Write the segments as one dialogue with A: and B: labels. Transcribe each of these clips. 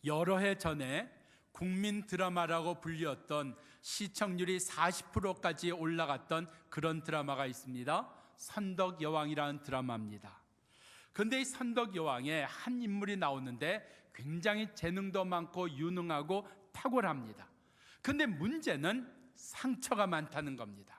A: 여러 해 전에 국민 드라마라고 불렸던 시청률이 40%까지 올라갔던 그런 드라마가 있습니다. 선덕여왕이라는 드라마입니다. 그런데 이 선덕여왕에 한 인물이 나오는데 굉장히 재능도 많고 유능하고 탁월합니다. 그런데 문제는 상처가 많다는 겁니다.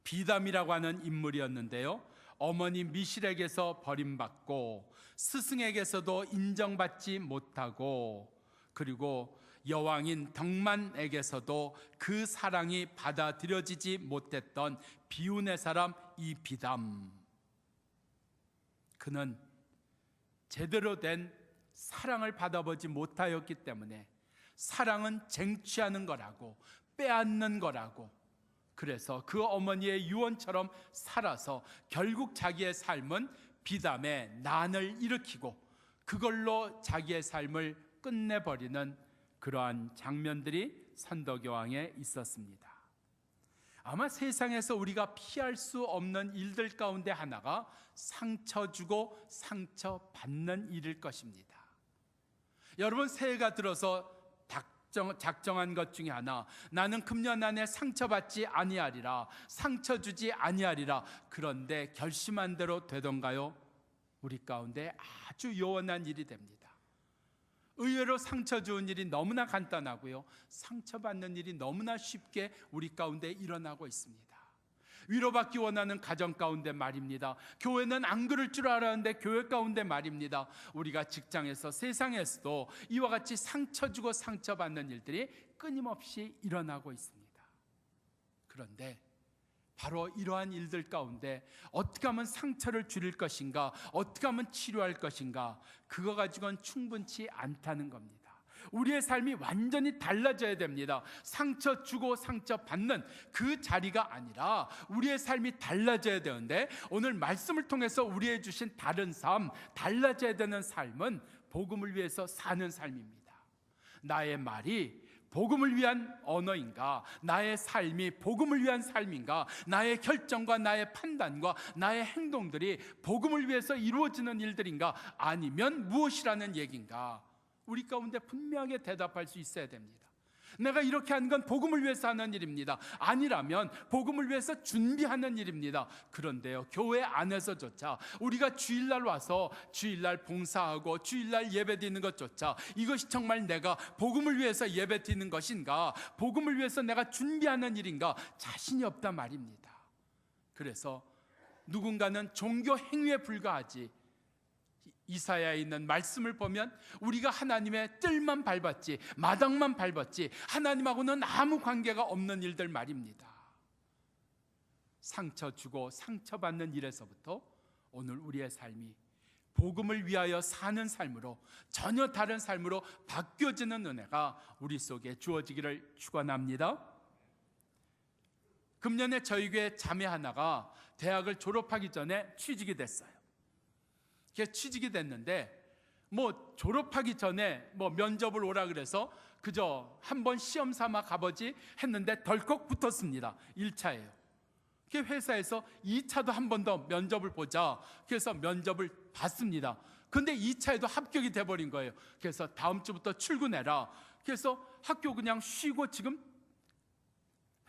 A: 비담이라고 하는 인물이었는데요, 어머니 미실에게서 버림받고 스승에게서도 인정받지 못하고, 그리고 여왕인 덕만에게서도 그 사랑이 받아들여지지 못했던 비운의 사람 이 비담. 그는 제대로 된 사랑을 받아보지 못하였기 때문에 사랑은 쟁취하는 거라고, 빼앗는 거라고, 그래서 그 어머니의 유언처럼 살아서 결국 자기의 삶은 비담의 난을 일으키고 그걸로 자기의 삶을 끝내버리는 그러한 장면들이 선덕여왕에 있었습니다. 아마 세상에서 우리가 피할 수 없는 일들 가운데 하나가 상처 주고 상처 받는 일일 것입니다. 여러분, 새해가 들어서 작정한 것 중에 하나, 나는 금년 안에 상처받지 아니하리라, 상처 주지 아니하리라. 그런데 결심한 대로 되던가요? 우리 가운데 아주 요원한 일이 됩니다. 의외로 상처 주는 일이 너무나 간단하고요, 상처받는 일이 너무나 쉽게 우리 가운데 일어나고 있습니다. 위로받기 원하는 가정 가운데 말입니다. 교회는 안 그럴 줄 알았는데 교회 가운데 말입니다. 우리가 직장에서, 세상에서도 이와 같이 상처 주고 상처받는 일들이 끊임없이 일어나고 있습니다. 그런데 바로 이러한 일들 가운데 어떻게 하면 상처를 줄일 것인가, 어떻게 하면 치료할 것인가, 그거 가지고는 충분치 않다는 겁니다. 우리의 삶이 완전히 달라져야 됩니다. 상처 주고 상처 받는 그 자리가 아니라 우리의 삶이 달라져야 되는데, 오늘 말씀을 통해서 우리에게 주신 다른 삶, 달라져야 되는 삶은 복음을 위해서 사는 삶입니다. 나의 말이 복음을 위한 언어인가, 나의 삶이 복음을 위한 삶인가, 나의 결정과 나의 판단과 나의 행동들이 복음을 위해서 이루어지는 일들인가, 아니면 무엇이라는 얘기인가, 우리 가운데 분명하게 대답할 수 있어야 됩니다. 내가 이렇게 하는 건 복음을 위해서 하는 일입니다, 아니라면 복음을 위해서 준비하는 일입니다. 그런데요, 교회 안에서조차 우리가 주일날 와서 주일날 봉사하고 주일날 예배 드리는 것조차 이것이 정말 내가 복음을 위해서 예배 드리는 것인가, 복음을 위해서 내가 준비하는 일인가 자신이 없단 말입니다. 그래서 누군가는 종교 행위에 불과하지, 이사야에 있는 말씀을 보면 우리가 하나님의 뜰만 밟았지, 마당만 밟았지, 하나님하고는 아무 관계가 없는 일들 말입니다. 상처 주고 상처받는 일에서부터 오늘 우리의 삶이 복음을 위하여 사는 삶으로, 전혀 다른 삶으로 바뀌어지는 은혜가 우리 속에 주어지기를 축원합니다. 금년에 저희 교회 자매 하나가 대학을 졸업하기 전에 취직이 됐어요. 취직이 됐는데 졸업하기 전에 면접을 오라 그래서 그저 한번 시험 삼아 가보지 했는데 덜컥 붙었습니다. 1차예요. 회사에서 2차도 한 번 더 면접을 보자, 그래서 면접을 봤습니다. 근데 2차에도 합격이 돼버린 거예요. 그래서 다음 주부터 출근해라. 그래서 학교 그냥 쉬고 지금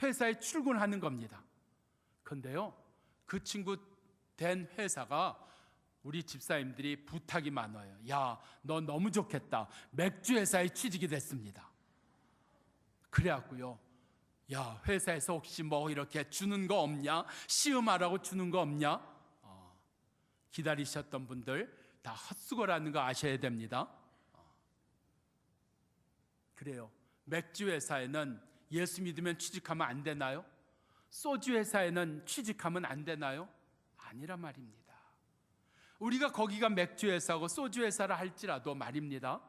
A: 회사에 출근하는 겁니다. 근데요, 그 친구 된 회사가 우리 집사님들이 부탁이 많아요. 야, 너 너무 좋겠다, 맥주 회사에 취직이 됐습니다. 그래갖고요, 야, 회사에서 혹시 이렇게 주는 거 없냐, 시음하라고 주는 거 없냐. 기다리셨던 분들 다 헛수고라는 거 아셔야 됩니다. 그래요, 맥주 회사에는 예수 믿으면 취직하면 안 되나요? 소주 회사에는 취직하면 안 되나요? 아니란 말입니다. 우리가 거기가 맥주 회사고 소주 회사라 할지라도 말입니다,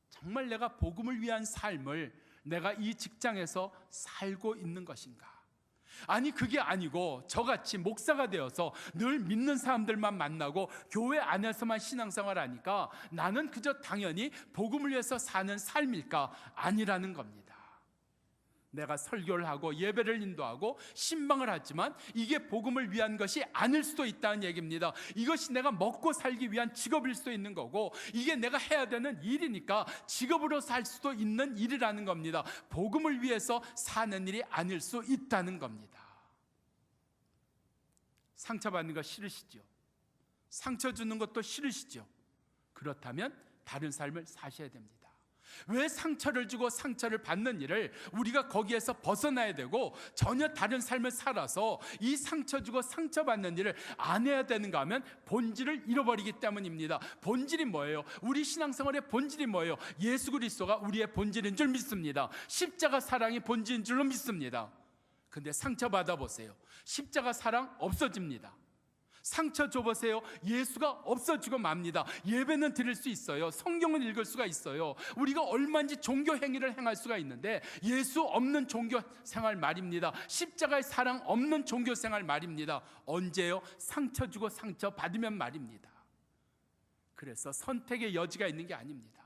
A: 정말 내가 복음을 위한 삶을 내가 이 직장에서 살고 있는 것인가? 아니, 그게 아니고 저같이 목사가 되어서 늘 믿는 사람들만 만나고 교회 안에서만 신앙생활 하니까 나는 그저 당연히 복음을 위해서 사는 삶일까? 아니라는 겁니다. 내가 설교를 하고 예배를 인도하고 신방을 하지만 이게 복음을 위한 것이 아닐 수도 있다는 얘기입니다. 이것이 내가 먹고 살기 위한 직업일 수도 있는 거고, 이게 내가 해야 되는 일이니까 직업으로 살 수도 있는 일이라는 겁니다. 복음을 위해서 사는 일이 아닐 수 있다는 겁니다. 상처받는 거 싫으시죠? 상처 주는 것도 싫으시죠? 그렇다면 다른 삶을 사셔야 됩니다. 왜 상처를 주고 상처를 받는 일을 우리가 거기에서 벗어나야 되고 전혀 다른 삶을 살아서 이 상처 주고 상처받는 일을 안 해야 되는가 하면 본질을 잃어버리기 때문입니다. 본질이 뭐예요? 우리 신앙생활의 본질이 뭐예요? 예수 그리스도가 우리의 본질인 줄 믿습니다. 십자가 사랑이 본질인 줄로 믿습니다. 근데 상처 받아보세요. 십자가 사랑 없어집니다. 상처 줘보세요. 예수가 없어지고 맙니다. 예배는 드릴 수 있어요. 성경은 읽을 수가 있어요. 우리가 얼마든지 종교 행위를 행할 수가 있는데 예수 없는 종교 생활 말입니다. 십자가의 사랑 없는 종교 생활 말입니다. 언제요? 상처 주고 상처 받으면 말입니다. 그래서 선택의 여지가 있는 게 아닙니다.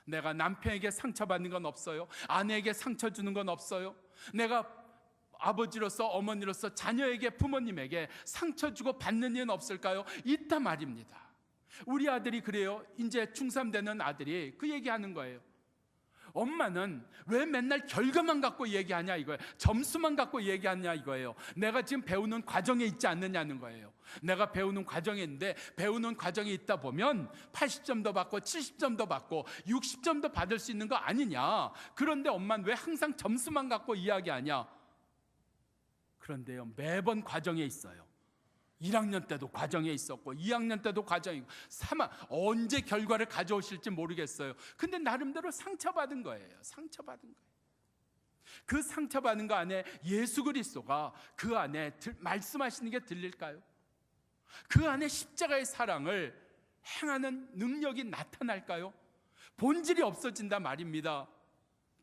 A: 내가 남편에게 상처받는 건 없어요. 아내에게 상처 주는 건 없어요. 내가 아버지로서 어머니로서 자녀에게 부모님에게 상처 주고 받는 일은 없을까요? 있단 말입니다. 우리 아들이 그래요. 이제 중3 되는 아들이 그 얘기하는 거예요. 엄마는 왜 맨날 결과만 갖고 얘기하냐 이거예요. 점수만 갖고 얘기하냐 이거예요. 내가 지금 배우는 과정에 있지 않느냐는 거예요. 내가 배우는 과정에 있는데 배우는 과정에 있다 보면 80점도 받고 70점도 받고 60점도 받을 수 있는 거 아니냐. 그런데 엄마는 왜 항상 점수만 갖고 이야기하냐. 그런데요, 매번 과정에 있어요. 1학년 때도 과정에 있었고 2학년 때도 과정이고 3학년 언제 결과를 가져오실지 모르겠어요. 근데 나름대로 상처받은 거예요. 상처받은 거예요. 그 상처받은 거 안에 예수 그리스도가 그 안에 말씀하시는 게 들릴까요? 그 안에 십자가의 사랑을 행하는 능력이 나타날까요? 본질이 없어진다 말입니다.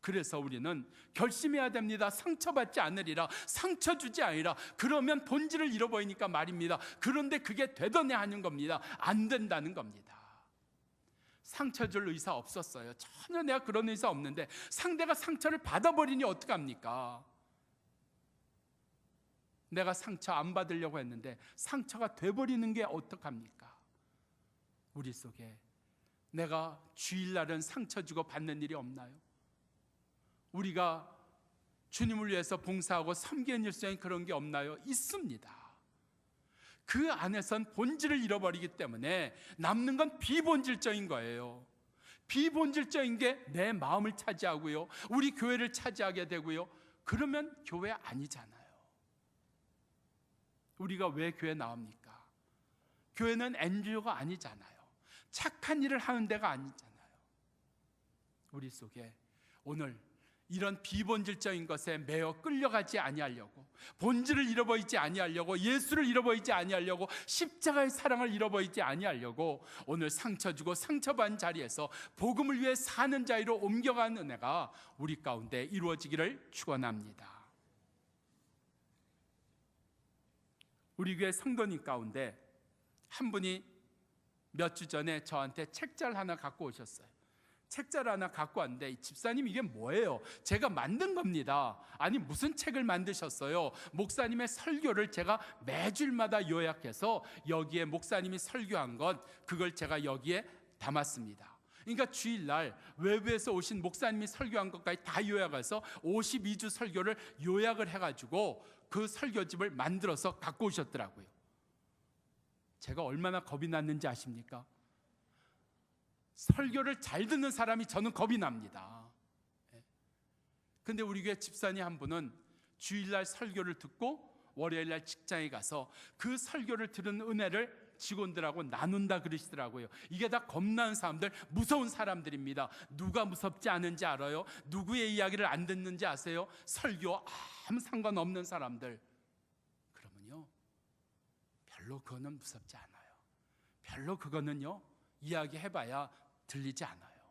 A: 그래서 우리는 결심해야 됩니다. 상처받지 않으리라. 상처 주지 아니라. 그러면 본질을 잃어버리니까 말입니다. 그런데 그게 되더냐 하는 겁니다. 안 된다는 겁니다. 상처 줄 의사 없었어요. 전혀 내가 그런 의사 없는데 상대가 상처를 받아버리니 어떡합니까? 내가 상처 안 받으려고 했는데 상처가 돼버리는 게 어떡합니까? 우리 속에 내가 주일날은 상처 주고 받는 일이 없나요? 우리가 주님을 위해서 봉사하고 섬기는 일수에 그런 게 없나요? 있습니다. 그 안에선 본질을 잃어버리기 때문에 남는 건 비본질적인 거예요. 비본질적인 게 내 마음을 차지하고요, 우리 교회를 차지하게 되고요. 그러면 교회 아니잖아요. 우리가 왜 교회 나옵니까? 교회는 NGO가 아니잖아요. 착한 일을 하는 데가 아니잖아요. 우리 속에 오늘 이런 비본질적인 것에 매어 끌려가지 아니하려고, 본질을 잃어버리지 아니하려고, 예수를 잃어버리지 아니하려고, 십자가의 사랑을 잃어버리지 아니하려고 오늘 상처 주고 상처받은 자리에서 복음을 위해 사는 자리로 옮겨가는 은혜가 우리 가운데 이루어지기를 축원합니다. 우리 교회 성도님 가운데 한 분이 몇 주 전에 저한테 책자를 하나 갖고 오셨어요. 책자를 하나 갖고 왔는데, 집사님 이게 뭐예요? 제가 만든 겁니다. 아니 무슨 책을 만드셨어요? 목사님의 설교를 제가 매주일마다 요약해서 여기에 목사님이 설교한 것, 그걸 제가 여기에 담았습니다. 그러니까 주일날 외부에서 오신 목사님이 설교한 것까지 다 요약해서 52주 설교를 요약을 해가지고 그 설교집을 만들어서 갖고 오셨더라고요. 제가 얼마나 겁이 났는지 아십니까? 설교를 잘 듣는 사람이 저는 겁이 납니다. 근데 우리 교회 집사님 한 분은 주일날 설교를 듣고 월요일날 직장에 가서 그 설교를 들은 은혜를 직원들하고 나눈다 그러시더라고요. 이게 다 겁나는 사람들, 무서운 사람들입니다. 누가 무섭지 않은지 알아요? 누구의 이야기를 안 듣는지 아세요? 설교 아무 상관없는 사람들. 그러면요, 별로 그거는 무섭지 않아요. 별로 그거는요, 이야기해봐야 들리지 않아요.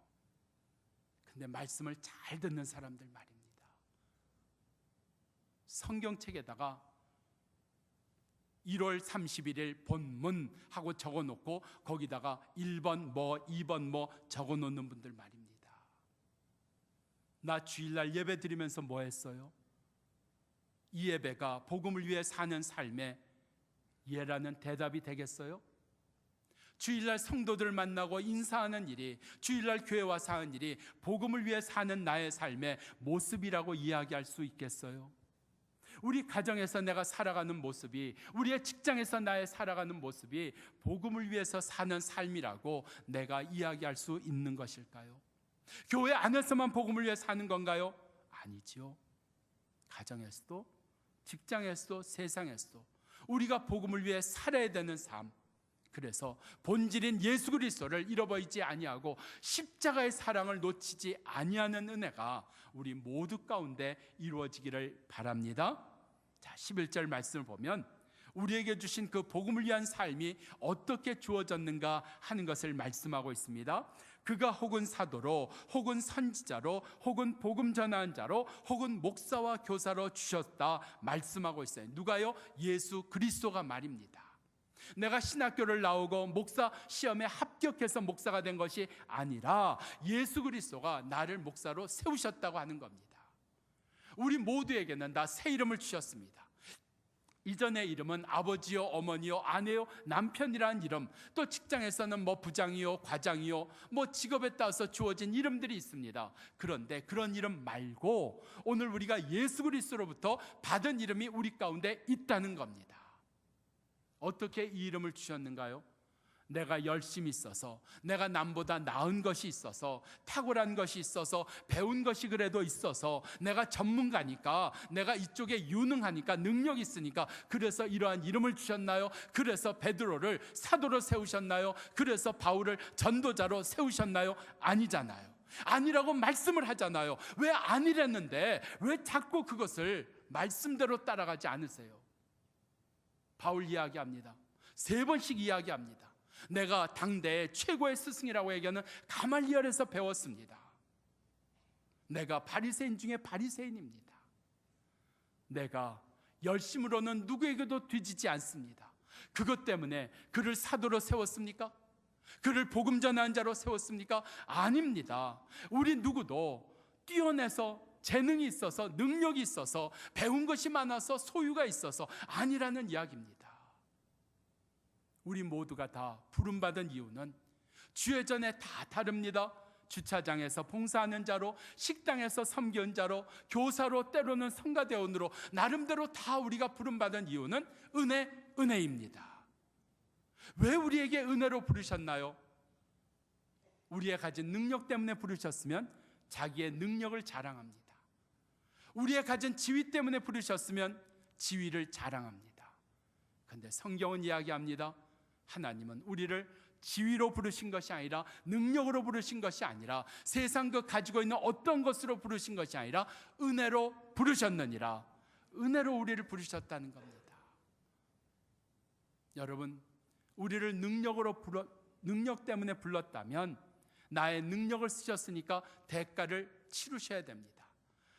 A: 근데 말씀을 잘 듣는 사람들 말입니다. 성경책에다가 1월 31일 본문 하고 적어놓고 거기다가 1번 뭐 2번 뭐 적어놓는 분들 말입니다. 나 주일날 예배 드리면서 뭐 했어요? 이 예배가 복음을 위해 사는 삶의 예라는 대답이 되겠어요? 주일날 성도들을 만나고 인사하는 일이, 주일날 교회 와서 하는 일이 복음을 위해 사는 나의 삶의 모습이라고 이야기할 수 있겠어요? 우리 가정에서 내가 살아가는 모습이, 우리의 직장에서 나의 살아가는 모습이 복음을 위해서 사는 삶이라고 내가 이야기할 수 있는 것일까요? 교회 안에서만 복음을 위해 사는 건가요? 아니지요. 가정에서도, 직장에서도, 세상에서도 우리가 복음을 위해 살아야 되는 삶, 그래서 본질인 예수 그리스도를 잃어버리지 아니하고 십자가의 사랑을 놓치지 아니하는 은혜가 우리 모두 가운데 이루어지기를 바랍니다. 자, 11절 말씀을 보면 우리에게 주신 그 복음을 위한 삶이 어떻게 주어졌는가 하는 것을 말씀하고 있습니다. 그가 혹은 사도로, 혹은 선지자로, 혹은 복음 전하는 자로, 혹은 목사와 교사로 주셨다 말씀하고 있어요. 누가요? 예수 그리스도가 말입니다. 내가 신학교를 나오고 목사 시험에 합격해서 목사가 된 것이 아니라 예수 그리스도가 나를 목사로 세우셨다고 하는 겁니다. 우리 모두에게는 다 새 이름을 주셨습니다. 이전의 이름은 아버지요, 어머니요, 아내요, 남편이라는 이름, 또 직장에서는 뭐 부장이요, 과장이요, 뭐 직업에 따라서 주어진 이름들이 있습니다. 그런데 그런 이름 말고 오늘 우리가 예수 그리스도로부터 받은 이름이 우리 가운데 있다는 겁니다. 어떻게 이 이름을 주셨는가요? 내가 열심히 있어서, 내가 남보다 나은 것이 있어서, 탁월한 것이 있어서, 배운 것이 그래도 있어서, 내가 전문가니까, 내가 이쪽에 유능하니까, 능력이 있으니까 그래서 이러한 이름을 주셨나요? 그래서 베드로를 사도로 세우셨나요? 그래서 바울을 전도자로 세우셨나요? 아니잖아요. 아니라고 말씀을 하잖아요. 왜 아니랬는데 왜 자꾸 그것을 말씀대로 따라가지 않으세요? 바울 이야기합니다. 3번씩 이야기합니다. 내가 당대 최고의 스승이라고 얘기하는 가말리엘에서 배웠습니다. 내가 바리새인 중에 바리새인입니다. 내가 열심으로는 누구에게도 뒤지지 않습니다. 그것 때문에 그를 사도로 세웠습니까? 그를 복음 전하는 자로 세웠습니까? 아닙니다. 우리 누구도 뛰어내서 재능이 있어서, 능력이 있어서, 배운 것이 많아서, 소유가 있어서 아니라는 이야기입니다. 우리 모두가 다 부름받은 이유는 주의 전에 다 다릅니다. 주차장에서 봉사하는 자로, 식당에서 섬기는 자로, 교사로, 때로는 성가대원으로 나름대로 다 우리가 부름받은 이유는 은혜입니다. 왜 우리에게 은혜로 부르셨나요? 우리의 가진 능력 때문에 부르셨으면 자기의 능력을 자랑합니다. 우리의 가진 지위 때문에 부르셨으면 지위를 자랑합니다. 그런데 성경은 이야기합니다. 하나님은 우리를 지위로 부르신 것이 아니라, 능력으로 부르신 것이 아니라, 세상 그 가지고 있는 어떤 것으로 부르신 것이 아니라 은혜로 부르셨느니라. 은혜로 우리를 부르셨다는 겁니다. 여러분, 우리를 능력 때문에 불렀다면 나의 능력을 쓰셨으니까 대가를 치르셔야 됩니다.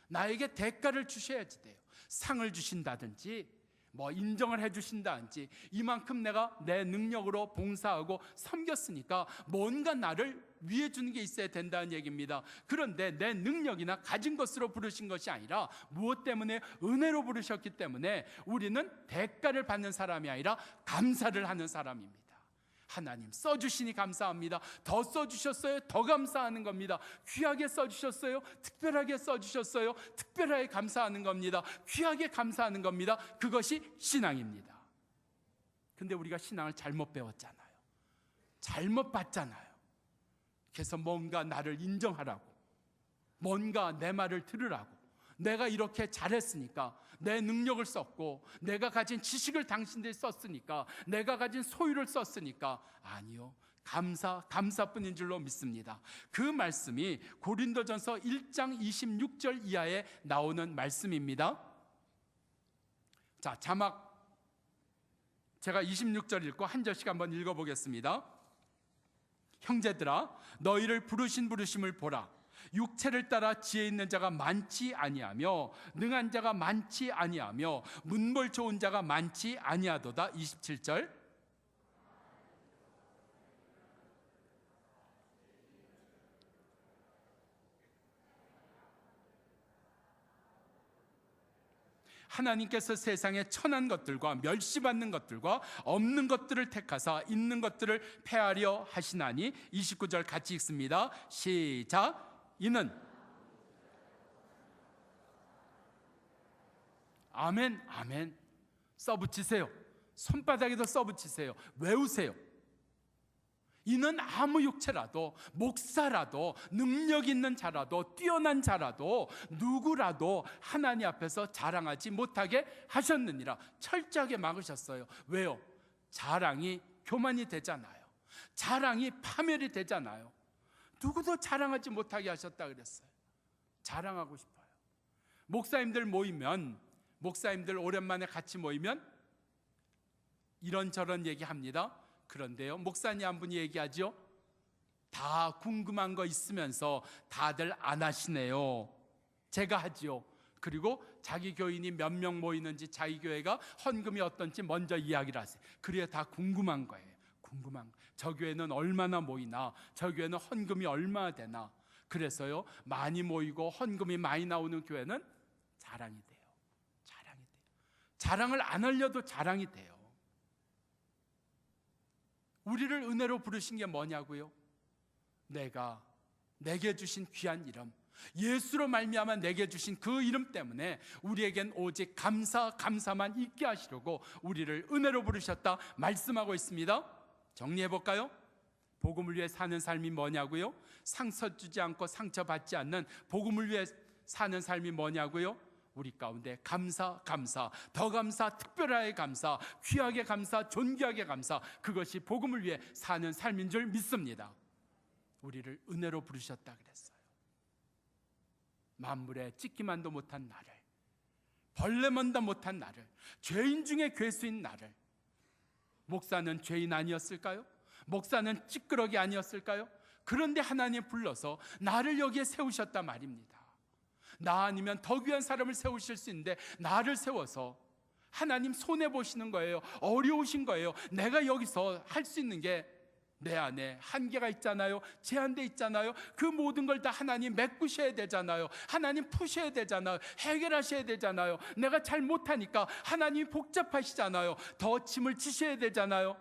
A: 나에게 대가를 주셔야지 돼요. 상을 주신다든지 뭐 인정을 해주신다든지, 이만큼 내가 내 능력으로 봉사하고 섬겼으니까 뭔가 나를 위해 주는 게 있어야 된다는 얘기입니다. 그런데 내 능력이나 가진 것으로 부르신 것이 아니라 무엇 때문에? 은혜로 부르셨기 때문에 우리는 대가를 받는 사람이 아니라 감사를 하는 사람입니다. 하나님 써주시니 감사합니다. 더 써주셨어요? 더 감사하는 겁니다. 귀하게 써주셨어요? 특별하게 써주셨어요? 특별하게 감사하는 겁니다. 귀하게 감사하는 겁니다. 그것이 신앙입니다. 근데 우리가 신앙을 잘못 배웠잖아요. 잘못 봤잖아요. 그래서 뭔가 나를 인정하라고, 뭔가 내 말을 들으라고, 내가 이렇게 잘했으니까, 내 능력을 썼고, 내가 가진 지식을 당신들이 썼으니까, 내가 가진 소유를 썼으니까. 아니요, 감사뿐인 줄로 믿습니다. 그 말씀이 고린도전서 1장 26절 이하에 나오는 말씀입니다. 자, 자막 제가 26절 읽고 한 절씩 한번 읽어보겠습니다. 형제들아, 너희를 부르신 부르심을 보라. 육체를 따라 지혜 있는 자가 많지 아니하며, 능한 자가 많지 아니하며, 문벌 좋은 자가 많지 아니하도다. 27절. 하나님께서 세상에 천한 것들과 멸시받는 것들과 없는 것들을 택하사 있는 것들을 폐하려 하시나니. 29절 같이 읽습니다. 시작. 이는 아멘, 아멘. 써붙이세요. 손바닥에도 써붙이세요. 외우세요. 이는 아무 육체라도, 목사라도, 능력 있는 자라도, 뛰어난 자라도, 누구라도 하나님 앞에서 자랑하지 못하게 하셨느니라. 철저하게 막으셨어요. 왜요? 자랑이 교만이 되잖아요. 자랑이 파멸이 되잖아요. 누구도 자랑하지 못하게 하셨다 그랬어요. 자랑하고 싶어요. 목사님들 모이면, 목사님들 오랜만에 같이 모이면 이런저런 얘기합니다. 그런데요, 목사님 한 분이 얘기하죠. 다 궁금한 거 있으면서 다들 안 하시네요. 제가 하지요. 그리고 자기 교인이 몇 명 모이는지, 자기 교회가 헌금이 어떤지 먼저 이야기를 하세요. 그래야 다 궁금한 거예요. 궁금한 거. 저 교회는 얼마나 모이나, 저 교회는 헌금이 얼마나 되나. 그래서요, 많이 모이고 헌금이 많이 나오는 교회는 자랑이 돼요. 자랑이 돼요. 자랑을 안 하려도 자랑이 돼요. 우리를 은혜로 부르신 게 뭐냐고요? 내게 주신 귀한 이름, 예수로 말미암아 내게 주신 그 이름 때문에 우리에겐 오직 감사만 있게 하시려고 우리를 은혜로 부르셨다 말씀하고 있습니다. 정리해 볼까요? 복음을 위해 사는 삶이 뭐냐고요? 상처 주지 않고 상처받지 않는 복음을 위해 사는 삶이 뭐냐고요? 우리 가운데 감사, 더 감사, 특별하게 감사, 귀하게 감사, 존귀하게 감사, 그것이 복음을 위해 사는 삶인 줄 믿습니다. 우리를 은혜로 부르셨다 그랬어요. 만물에 찍기만도 못한 나를, 벌레만도 못한 나를, 죄인 중에 괴수인 나를. 목사는 죄인 아니었을까요? 목사는 찌끄러기 아니었을까요? 그런데 하나님 불러서 나를 여기에 세우셨단 말입니다. 나 아니면 더 귀한 사람을 세우실 수 있는데 나를 세워서 하나님 손해보시는 거예요. 어려우신 거예요. 내가 여기서 할 수 있는 게 내 안에 한계가 있잖아요. 제한돼 있잖아요. 그 모든 걸 다 하나님 메꾸셔야 되잖아요. 하나님 푸셔야 되잖아요. 해결하셔야 되잖아요. 내가 잘 못하니까 하나님이 복잡하시잖아요. 더 짐을 지셔야 되잖아요.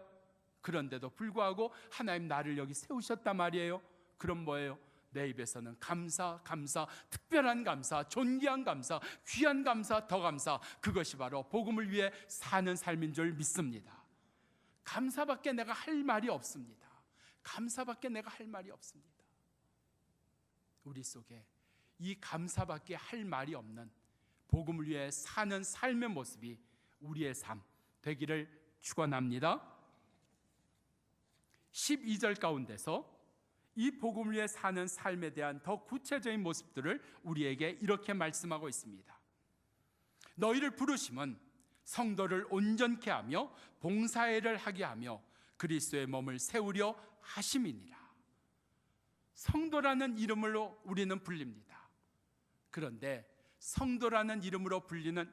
A: 그런데도 불구하고 하나님 나를 여기 세우셨단 말이에요. 그럼 뭐예요? 내 입에서는 감사, 특별한 감사, 존귀한 감사, 귀한 감사, 더 감사. 그것이 바로 복음을 위해 사는 삶인 줄 믿습니다. 감사밖에 내가 할 말이 없습니다. 감사밖에 내가 할 말이 없습니다. 우리 속에 이 감사밖에 할 말이 없는 복음을 위해 사는 삶의 모습이 우리의 삶 되기를 축원합니다. 12절 가운데서 이 복음을 위해 사는 삶에 대한 더 구체적인 모습들을 우리에게 이렇게 말씀하고 있습니다. 너희를 부르심은 성도를 온전케 하며 봉사일을 하게 하며 그리스도의 몸을 세우려 하심이니라. 성도라는 이름으로 우리는 불립니다. 그런데 성도라는 이름으로 불리는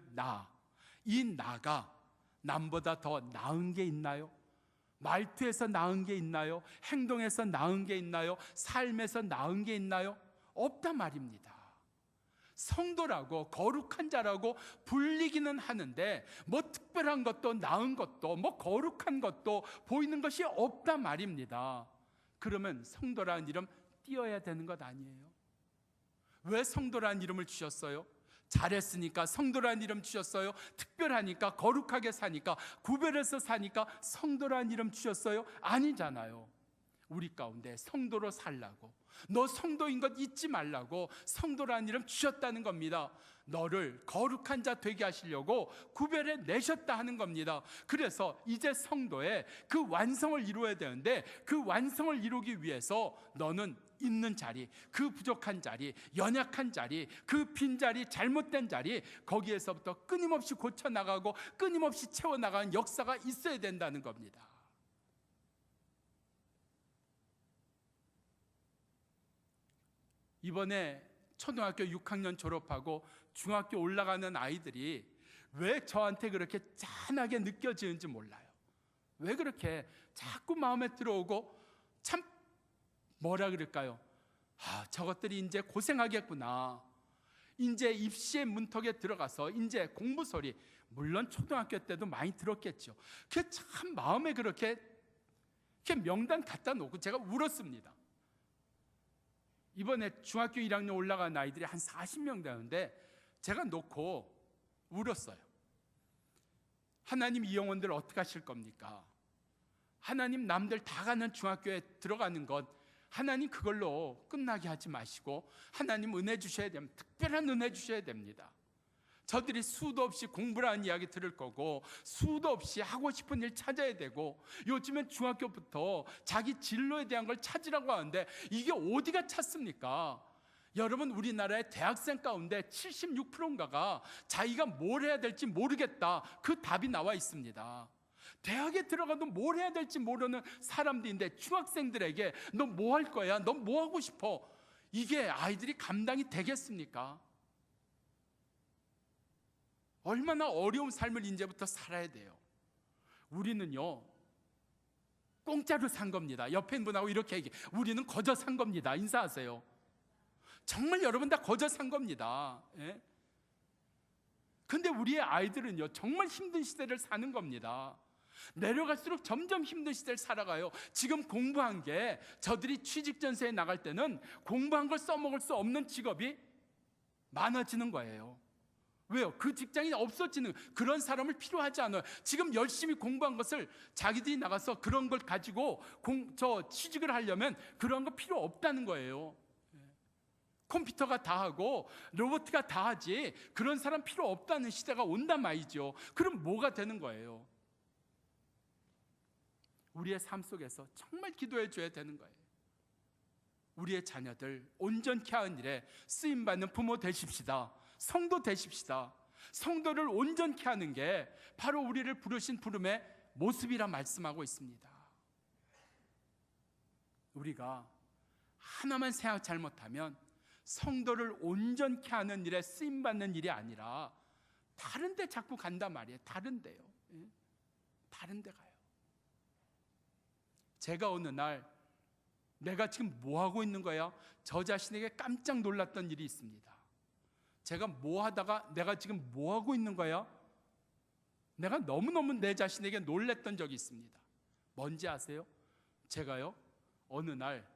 A: 이 나가 남보다 더 나은 게 있나요? 말투에서 나은 게 있나요? 행동에서 나은 게 있나요? 삶에서 나은 게 있나요? 없단 말입니다. 성도라고 거룩한 자라고 불리기는 하는데 뭐 특별한 것도 나은 것도 뭐 거룩한 것도 보이는 것이 없단 말입니다. 그러면 성도라는 이름 띄어야 되는 것 아니에요? 왜 성도라는 이름을 주셨어요? 잘했으니까 성도라는 이름 주셨어요? 특별하니까, 거룩하게 사니까, 구별해서 사니까 성도라는 이름 주셨어요? 아니잖아요. 우리 가운데 성도로 살라고, 너 성도인 것 잊지 말라고 성도라는 이름 주셨다는 겁니다. 너를 거룩한 자 되게 하시려고 구별해 내셨다 하는 겁니다. 그래서 이제 성도의 그 완성을 이루어야 되는데 그 완성을 이루기 위해서 너는 있는 자리, 그 부족한 자리, 연약한 자리, 그 빈자리, 잘못된 자리, 거기에서부터 끊임없이 고쳐나가고 끊임없이 채워나가는 역사가 있어야 된다는 겁니다. 이번에 초등학교 6학년 졸업하고 중학교 올라가는 아이들이 왜 저한테 그렇게 짠하게 느껴지는지 몰라요. 왜 그렇게 자꾸 마음에 들어오고 참 뭐라 그럴까요? 저것들이 이제 고생하겠구나. 이제 입시의 문턱에 들어가서 이제 공부 소리, 물론 초등학교 때도 많이 들었겠죠. 그 참 마음에 그렇게 명단 갖다 놓고 제가 울었습니다. 이번에 중학교 1학년 올라간 아이들이 한 40명 되는데 제가 놓고 울었어요. 하나님, 이 영혼들 어떻게 하실 겁니까? 하나님, 남들 다 가는 중학교에 들어가는 것 하나님 그걸로 끝나게 하지 마시고 하나님 은혜 주셔야 됩니다. 특별한 은혜 주셔야 됩니다. 저들이 수도 없이 공부라는 이야기 들을 거고 수도 없이 하고 싶은 일 찾아야 되고, 요즘엔 중학교부터 자기 진로에 대한 걸 찾으라고 하는데 이게 어디가 찾습니까? 여러분, 우리나라의 대학생 가운데 76%인가가 자기가 뭘 해야 될지 모르겠다, 그 답이 나와 있습니다. 대학에 들어가도 뭘 해야 될지 모르는 사람들인데 중학생들에게 너 뭐 할 거야? 너 뭐 하고 싶어? 이게 아이들이 감당이 되겠습니까? 얼마나 어려운 삶을 이제부터 살아야 돼요. 우리는요 공짜로 산 겁니다. 옆에 있는 분하고 이렇게 얘기해. 우리는 거저 산 겁니다. 인사하세요. 정말 여러분 다 거저 산 겁니다. 예? 근데 우리의 아이들은요 정말 힘든 시대를 사는 겁니다. 내려갈수록 점점 힘든 시대를 살아가요. 지금 공부한 게 저들이 취직 전세에 나갈 때는 공부한 걸 써먹을 수 없는 직업이 많아지는 거예요. 왜요? 그 직장이 없어지는, 그런 사람을 필요하지 않아요. 지금 열심히 공부한 것을 자기들이 나가서 그런 걸 가지고 취직을 하려면 그런 거 필요 없다는 거예요. 컴퓨터가 다 하고 로봇가 다 하지 그런 사람 필요 없다는 시대가 온단 말이죠. 그럼 뭐가 되는 거예요? 우리의 삶 속에서 정말 기도해 줘야 되는 거예요. 우리의 자녀들 온전케 하는 일에 쓰임받는 부모 되십시다. 성도 되십시다. 성도를 온전케 하는 게 바로 우리를 부르신 부름의 모습이라 말씀하고 있습니다. 우리가 하나만 생각 잘못하면 성도를 온전케 하는 일에 쓰임받는 일이 아니라 다른 데 자꾸 간단 말이에요. 다른 데요. 다른 데 가요. 제가 어느 날 내가 지금 뭐 하고 있는 거야? 저 자신에게 깜짝 놀랐던 일이 있습니다. 제가 뭐 하다가 내가 지금 뭐 하고 있는 거야? 내가 너무너무 내 자신에게 놀랬던 적이 있습니다. 뭔지 아세요? 제가요 어느 날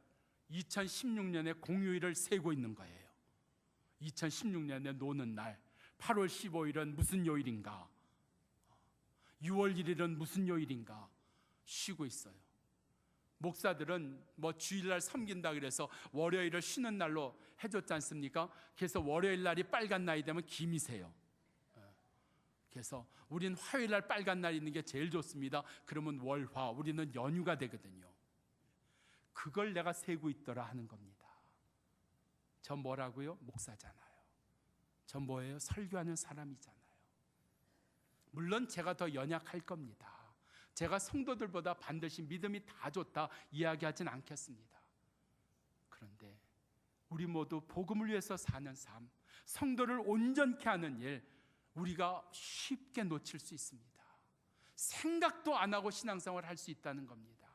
A: 2016년에 공휴일을 세고 있는 거예요. 2016년에 노는 날 8월 15일은 무슨 요일인가, 6월 1일은 무슨 요일인가 쉬고 있어요. 목사들은 뭐 주일날 섬긴다 그래서 월요일을 쉬는 날로 해줬지 않습니까? 그래서 월요일 날이 빨간 날이 되면 김이 새요. 그래서 우리는 화요일 날 빨간 날이 있는 게 제일 좋습니다. 그러면 월화, 우리는 연휴가 되거든요. 그걸 내가 세고 있더라 하는 겁니다. 저 뭐라고요? 목사잖아요. 저 뭐예요? 설교하는 사람이잖아요. 물론 제가 더 연약할 겁니다. 제가 성도들보다 반드시 믿음이 다 좋다 이야기하진 않겠습니다. 그런데 우리 모두 복음을 위해서 사는 삶, 성도를 온전케 하는 일, 우리가 쉽게 놓칠 수 있습니다. 생각도 안 하고 신앙생활을 할 수 있다는 겁니다.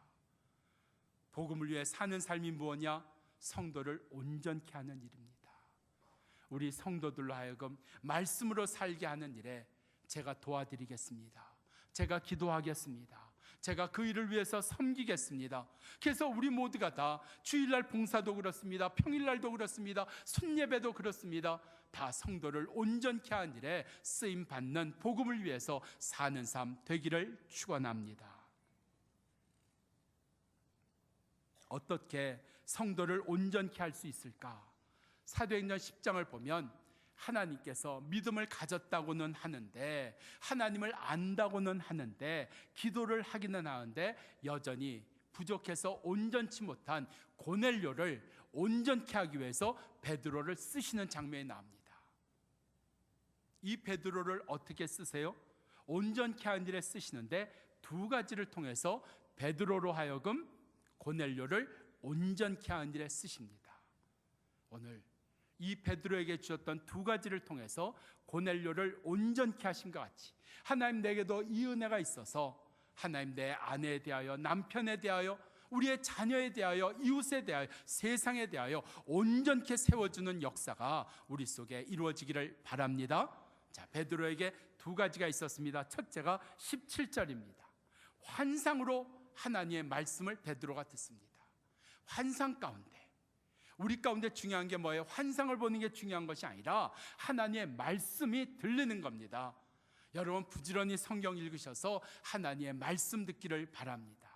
A: 복음을 위해 사는 삶이 무엇이냐? 성도를 온전케 하는 일입니다. 우리 성도들로 하여금 말씀으로 살게 하는 일에 제가 도와드리겠습니다. 제가 기도하겠습니다. 제가 그 일을 위해서 섬기겠습니다. 그래서 우리 모두가 다 주일날 봉사도 그렇습니다. 평일날도 그렇습니다. 순예배도 그렇습니다. 다 성도를 온전케 하는 일에 쓰임받는 복음을 위해서 사는 삶 되기를 축원합니다. 어떻게 성도를 온전케 할 수 있을까? 사도행전 10장을 보면 하나님께서 믿음을 가졌다고는 하는데, 하나님을 안다고는 하는데, 기도를 하기는 하는데 여전히 부족해서 온전치 못한 고넬료를 온전케 하기 위해서 베드로를 쓰시는 장면이 나옵니다. 이 베드로를 어떻게 쓰세요? 온전케 하는 일에 쓰시는데 두 가지를 통해서 베드로로 하여금 고넬료를 온전케 하는 일에 쓰십니다. 오늘 이 베드로에게 주셨던 두 가지를 통해서 고넬료를 온전케 하심과 같이 하나님 내게도 이 은혜가 있어서 하나님 내 아내에 대하여, 남편에 대하여 우리의 자녀에 대하여, 이웃에 대하여, 세상에 대하여 온전케 세워주는 역사가 우리 속에 이루어지기를 바랍니다. 자, 베드로에게 두 가지가 있었습니다. 첫째가 17절입니다. 환상으로 하나님의 말씀을 베드로가 듣습니다. 환상 가운데, 우리 가운데 중요한 게 뭐예요? 환상을 보는 게 중요한 것이 아니라 하나님의 말씀이 들리는 겁니다. 여러분 부지런히 성경 읽으셔서 하나님의 말씀 듣기를 바랍니다.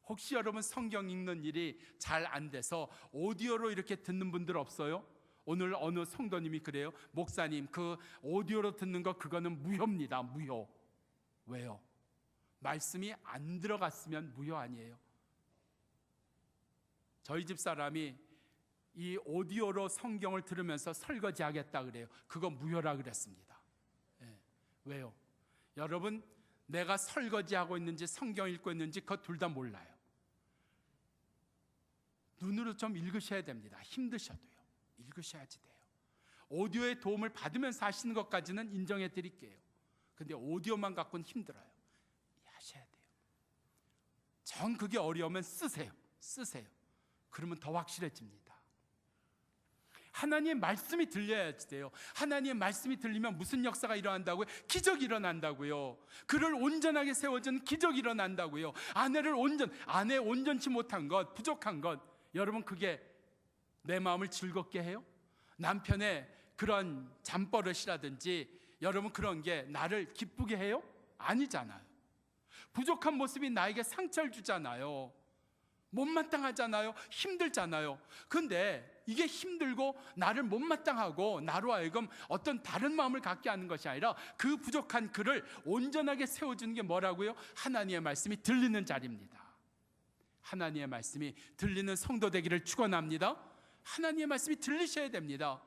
A: 혹시 여러분 성경 읽는 일이 잘 안 돼서 오디오로 이렇게 듣는 분들 없어요? 오늘 어느 성도님이 그래요. 목사님, 그 오디오로 듣는 거 그거는 무효입니다. 무효. 왜요? 말씀이 안 들어갔으면 무효 아니에요? 저희 집 사람이 이 오디오로 성경을 들으면서 설거지 하겠다 그래요. 그거 무효라 그랬습니다. 예. 왜요? 여러분, 내가 설거지하고 있는지 성경 읽고 있는지 그거 둘 다 몰라요. 눈으로 좀 읽으셔야 됩니다. 힘드셔도요. 읽으셔야지 돼요. 오디오의 도움을 받으면서 하시는 것까지는 인정해 드릴게요. 근데 오디오만 갖고는 힘들어요. 하셔야 돼요. 정 그게 어려우면 쓰세요. 그러면 더 확실해집니다. 하나님의 말씀이 들려야지 돼요. 하나님의 말씀이 들리면 무슨 역사가 일어난다고요? 기적이 일어난다고요. 그를 온전하게 세워준 기적이 일어난다고요. 아내 온전치 못한 것, 부족한 것, 여러분 그게 내 마음을 즐겁게 해요? 남편의 그런 잠버릇이라든지 여러분 그런 게 나를 기쁘게 해요? 아니잖아요. 부족한 모습이 나에게 상처를 주잖아요. 못마땅하잖아요. 힘들잖아요. 근데 이게 힘들고 나를 못마땅하고 나로 하여금 어떤 다른 마음을 갖게 하는 것이 아니라 그 부족한 그를 온전하게 세워주는 게 뭐라고요? 하나님의 말씀이 들리는 자리입니다. 하나님의 말씀이 들리는 성도 되기를 축원합니다. 하나님의 말씀이 들리셔야 됩니다.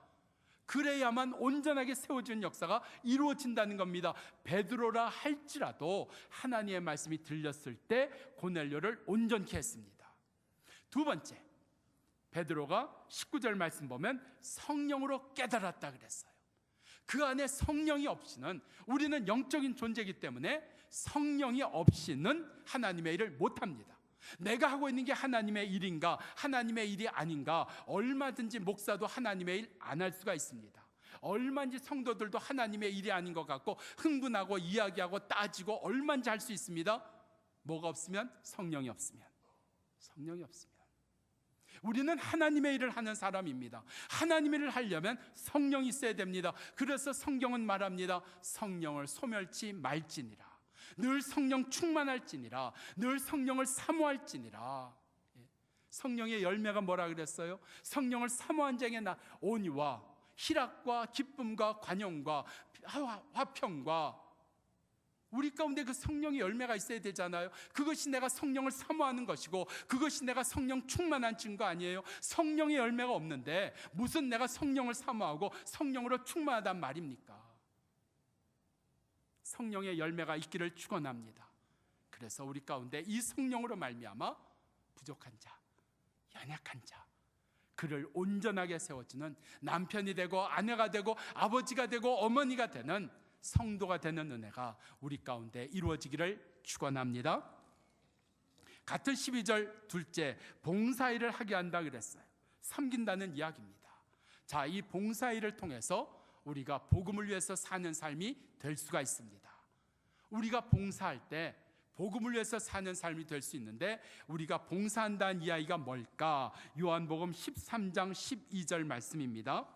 A: 그래야만 온전하게 세워주는 역사가 이루어진다는 겁니다. 베드로라 할지라도 하나님의 말씀이 들렸을 때 고넬료를 온전케 했습니다. 두 번째, 베드로가 19절 말씀 보면 성령으로 깨달았다 그랬어요. 그 안에 성령이 없이는, 우리는 영적인 존재이기 때문에 성령이 없이는 하나님의 일을 못합니다. 내가 하고 있는 게 하나님의 일인가, 하나님의 일이 아닌가, 얼마든지 목사도 하나님의 일 안 할 수가 있습니다. 얼마든지 성도들도 하나님의 일이 아닌 것 같고 흥분하고 이야기하고 따지고 얼마든지 할 수 있습니다. 뭐가 없으면? 성령이 없으면. 우리는 하나님의 일을 하는 사람입니다. 하나님의 일을 하려면 성령이 있어야 됩니다. 그래서 성경은 말합니다. 성령을 소멸치 말지니라. 늘 성령 충만할지니라. 늘 성령을 사모할지니라. 성령의 열매가 뭐라 그랬어요? 성령을 사모한 자에게 온유와 희락과 기쁨과 관용과 화평과, 우리 가운데 그 성령의 열매가 있어야 되잖아요. 그것이 내가 성령을 사모하는 것이고 그것이 내가 성령 충만한 증거 아니에요? 성령의 열매가 없는데 무슨 내가 성령을 사모하고 성령으로 충만하단 말입니까? 성령의 열매가 있기를 축원합니다. 그래서 우리 가운데 이 성령으로 말미암아 부족한 자, 연약한 자, 그를 온전하게 세워주는 남편이 되고 아내가 되고 아버지가 되고 어머니가 되는 성도가 되는 은혜가 우리 가운데 이루어지기를 축원합니다. 같은 12절 둘째, 봉사일을 하게 한다 그랬어요. 섬긴다는 이야기입니다. 자, 이 봉사일을 통해서 우리가 복음을 위해서 사는 삶이 될 수가 있습니다. 우리가 봉사할 때 복음을 위해서 사는 삶이 될 수 있는데, 우리가 봉사한다는 이야기가 뭘까? 요한복음 13장 12절 말씀입니다.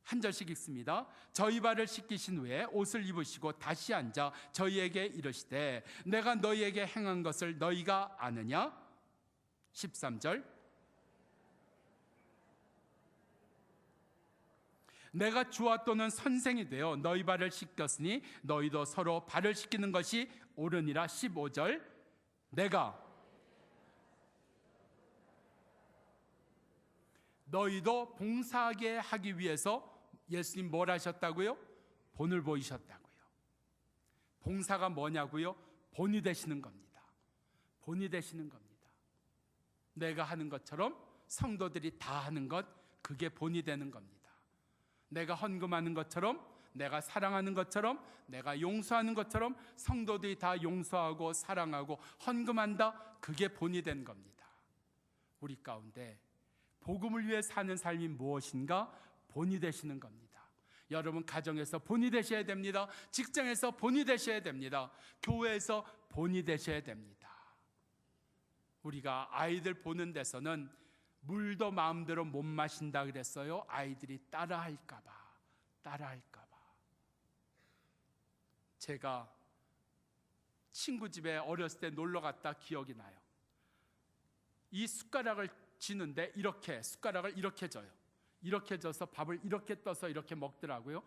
A: 한 절씩 읽습니다. 저희 발을 씻기신 후에 옷을 입으시고 다시 앉아 저희에게 이르시되 내가 너희에게 행한 것을 너희가 아느냐? 13절, 내가 주와 또는 선생이 되어 너희 발을 씻겼으니 너희도 서로 발을 씻기는 것이 옳으니라. 15절, 내가 너희도 봉사하게 하기 위해서 예수님 뭘 하셨다고요? 본을 보이셨다고요. 봉사가 뭐냐고요? 본이 되시는 겁니다. 본이 되시는 겁니다. 내가 하는 것처럼 성도들이 다 하는 것, 그게 본이 되는 겁니다. 내가 헌금하는 것처럼 내가 사랑하는 것처럼, 내가 용서하는 것처럼 성도들이 다 용서하고 사랑하고 헌금한다. 그게 본이 된 겁니다. 우리 가운데 복음을 위해 사는 삶이 무엇인가 본이 되시는 겁니다. 여러분 가정에서 본이 되셔야 됩니다. 직장에서 본이 되셔야 됩니다. 교회에서 본이 되셔야 됩니다. 우리가 아이들 보는 데서는 물도 마음대로 못 마신다 그랬어요. 아이들이 따라할까 봐. 제가 친구 집에 어렸을 때 놀러 갔다 기억이 나요. 이 숟가락을 쥐는데 숟가락을 이렇게 져요. 이렇게 져서 밥을 이렇게 떠서 이렇게 먹더라고요.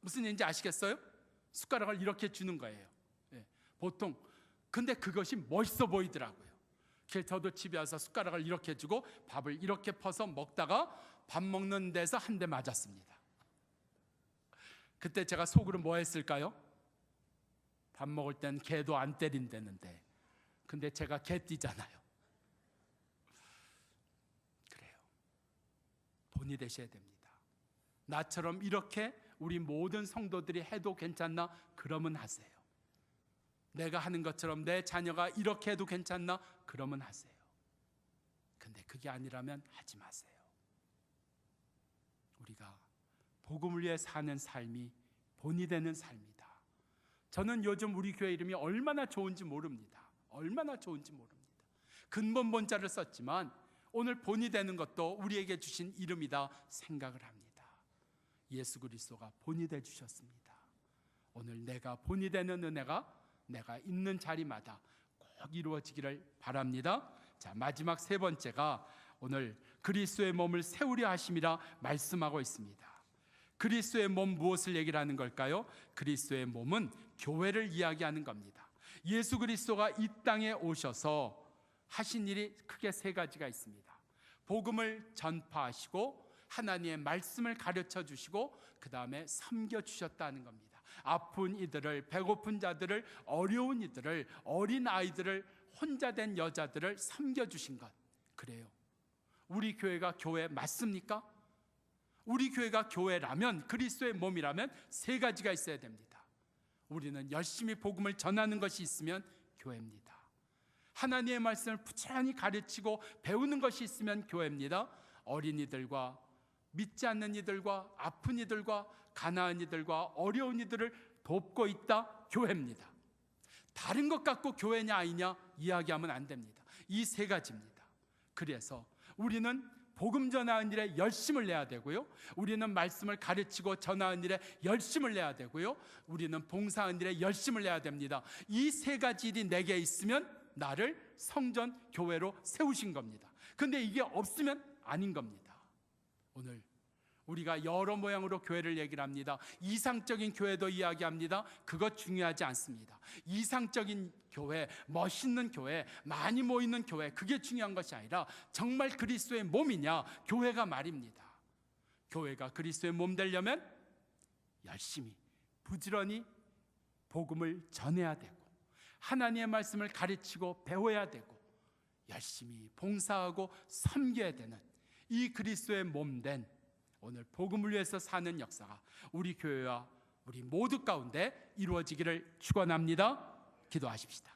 A: 무슨 얘기인지 아시겠어요? 숟가락을 이렇게 주는 거예요. 보통. 근데 그것이 멋있어 보이더라고요. 그래서 저도 집에 와서 숟가락을 이렇게 주고 밥을 이렇게 퍼서 먹다가 밥 먹는 데서 한 대 맞았습니다. 그때 제가 속으로 뭐 했을까요? 밥 먹을 땐 개도 안 때린다는데, 근데 제가 개띠잖아요. 그래요. 본이 되셔야 됩니다. 나처럼 이렇게 우리 모든 성도들이 해도 괜찮나? 그러면 하세요. 내가 하는 것처럼 내 자녀가 이렇게 해도 괜찮나? 그러면 하세요. 근데 그게 아니라면 하지 마세요. 우리가 복음을 위해 사는 삶이 본이 되는 삶이다. 저는 요즘 우리 교회 이름이 얼마나 좋은지 모릅니다. 근본 자를 썼지만 오늘 본이 되는 것도 우리에게 주신 이름이다 생각을 합니다. 예수 그리스도가 본이 돼 주셨습니다. 오늘 내가 본이 되는 은혜가 내가 있는 자리마다 꼭 이루어지기를 바랍니다. 자, 마지막 세 번째가 오늘 그리스도의 몸을 세우려 하심이라 말씀하고 있습니다. 그리스도의 몸 무엇을 얘기를 하는 걸까요? 그리스도의 몸은 교회를 이야기하는 겁니다. 예수 그리스도가 이 땅에 오셔서 하신 일이 크게 세 가지가 있습니다. 복음을 전파하시고 하나님의 말씀을 가르쳐 주시고 그 다음에 섬겨주셨다는 겁니다. 아픈 이들을, 배고픈 자들을, 어려운 이들을, 어린 아이들을, 혼자 된 여자들을 섬겨주신 것. 그래요. 우리 교회가 교회 맞습니까? 우리 교회가 교회라면, 그리스도의 몸이라면 세 가지가 있어야 됩니다. 우리는 열심히 복음을 전하는 것이 있으면 교회입니다. 하나님의 말씀을 부지런히 가르치고 배우는 것이 있으면 교회입니다. 어린이들과 믿지 않는 이들과 아픈 이들과 가난한 이들과 어려운 이들을 돕고 있다, 교회입니다. 다른 것 갖고 교회냐 아니냐 이야기하면 안 됩니다. 이 세 가지입니다. 그래서 우리는 복음 전하는 일에 열심을 내야 되고요, 우리는 말씀을 가르치고 전하는 일에 열심을 내야 되고요, 우리는 봉사하는 일에 열심을 내야 됩니다. 이 세 가지 일이 내게 있으면 나를 성전 교회로 세우신 겁니다. 근데 이게 없으면 아닌 겁니다. 오늘 우리가 여러 모양으로 교회를 얘기를 합니다. 이상적인 교회도 이야기합니다. 그것 중요하지 않습니다. 이상적인 교회, 멋있는 교회, 많이 모이는 교회, 그게 중요한 것이 아니라 정말 그리스도의 몸이냐, 교회가 말입니다. 교회가 그리스도의 몸 되려면 열심히 부지런히 복음을 전해야 되고 하나님의 말씀을 가르치고 배워야 되고 열심히 봉사하고 섬겨야 되는 이 그리스도의 몸 된 오늘 복음을 위해서 사는 역사가 우리 교회와 우리 모두 가운데 이루어지기를 축원합니다. 기도하십시다.